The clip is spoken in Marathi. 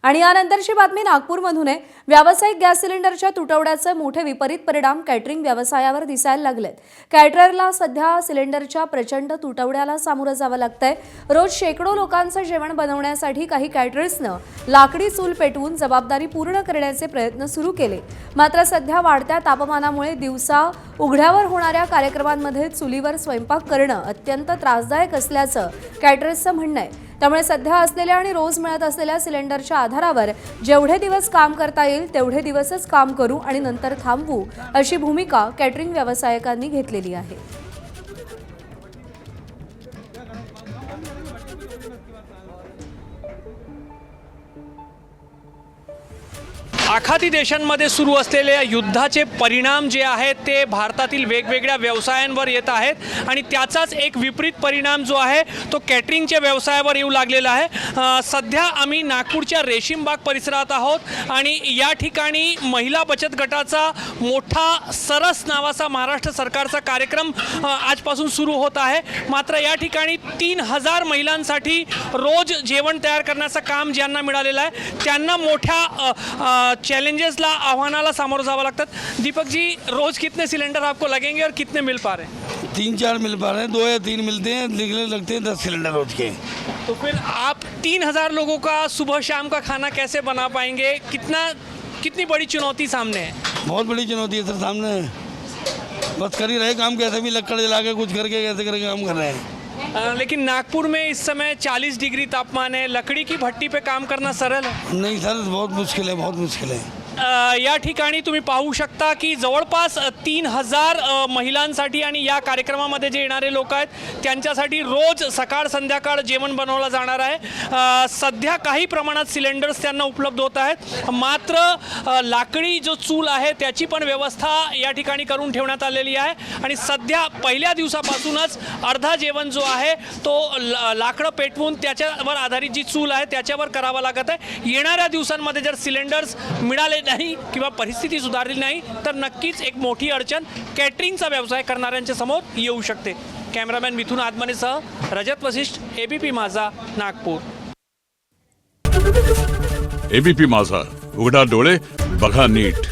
आणि यानंतरची बातमी नागपूरमधून आहे। व्यावसायिक गॅस सिलेंडरच्या तुटवड्याचे मोठे विपरीत परिणाम कॅटरिंग व्यवसायावर दिसायला लागलेत। कॅटररला सध्या सिलेंडरच्या प्रचंड तुटवड्याला सामोरं जावं लागतंय। रोज शेकडो लोकांचं जेवण बनवण्यासाठी काही कॅटरर्सनं लाकडी चूल पेटवून जबाबदारी पूर्ण करण्याचे प्रयत्न सुरू केले। मात्र सध्या वाढत्या तापमानामुळे दिवसा उघड्यावर होणाऱ्या कार्यक्रमांमध्ये चुलीवर स्वयंपाक करणं अत्यंत त्रासदायक असल्याचं कॅटरर्सचं म्हणणं आहे। त्यामुळे सध्या असलेल्या आणि रोज मिळत असलेल्या सिलेंडरच्या आधारावर जेवढे दिवस काम करता येईल तेवढे दिवसच काम करू आणि नंतर थांबवू अशी भूमिका कॅटरिंग व्यावसायिकांनी घेतलेली आहे। आखाती देशांमध्ये सुरू असलेल्या युद्धाचे परिणाम जे आहेत ते भारतातील वेगवेगळ्या व्यवसायांवर येत आहेत आणि त्याचाच एक विपरीत परिणाम जो आहे तो कॅटरिंगच्या व्यवसायावर येऊ लागलेला आहे। सध्या आम्ही नागपूरच्या रेशीमबाग परिसरात आहोत आणि या ठिकाणी महिला बचत गटाचा मोठा सरस नावाचा महाराष्ट्र सरकारचा कार्यक्रम आजपासून सुरू होत आहे। मात्र या ठिकाणी 3000 महिलांसाठी रोज जेवण तयार करण्याचं काम ज्यांना मिळालेलं आहे त्यांना मोठ्या चैलेंजेस आह्वानाला सामोरं जावं लागतात। दीपक जी, रोज कितने सिलेंडर आपको लगेंगे और कितने मिल पा रहे हैं? 3-4 मिल पा रहे हैं, 2 या 3 मिलते हैं, निकलने लगते हैं 10 सिलेंडर रोज के। तो फिर आप 3000 लोगों का सुबह शाम का खाना कैसे बना पाएंगे? कितनी बड़ी चुनौती सामने है? बहुत बड़ी चुनौती है सर सामने। बस कर ही रहे काम, कैसे भी लकड़ जला के कुछ करके कैसे करके काम कर रहे हैं। लेकिन नागपुर में इस समय 40 डिग्री तापमान है, लकड़ी की भट्टी पे काम करना सरल है? नहीं सर, बहुत मुश्किल है, बहुत मुश्किल है। या ठिकाणी तुम्ही पाहू शकता की जवळपास 3000 महिलांसाठी आणि या कार्यक्रमामध्ये जे येणारे लोक आहेत त्यांच्यासाठी रोज सकाळ संध्याकाळ जेवण बनवलं जाणार आहे। सध्या काही प्रमाणात सिलेंडर्स त्यांना उपलब्ध होत आहेत, मात्र लाकडी जो चूल आहे त्याची पण व्यवस्था या ठिकाणी करून ठेवण्यात आलेली आहे आणि सध्या पहिल्या दिवसापासूनच अर्धा जेवण जो आहे तो लाकडं पेटवून त्याच्यावर आधारित जी चूल आहे त्याच्यावर करावा लागत आहे। येणाऱ्या दिवसांमध्ये जर सिलेंडर्स मिळाले नाही किंवा परिस्थिती सुधारली नाही तर नक्कीच एक मोठी अडचण कॅटरिंगचा व्यवसाय करणाऱ्यांच्या समोर येऊ शकते। कॅमेरामॅन मिथुन आदमानेसह रजत वशिष्ठ, एबीपी माझा, नागपूर। एबीपी माझा, उघडा डोळे बघा नीट।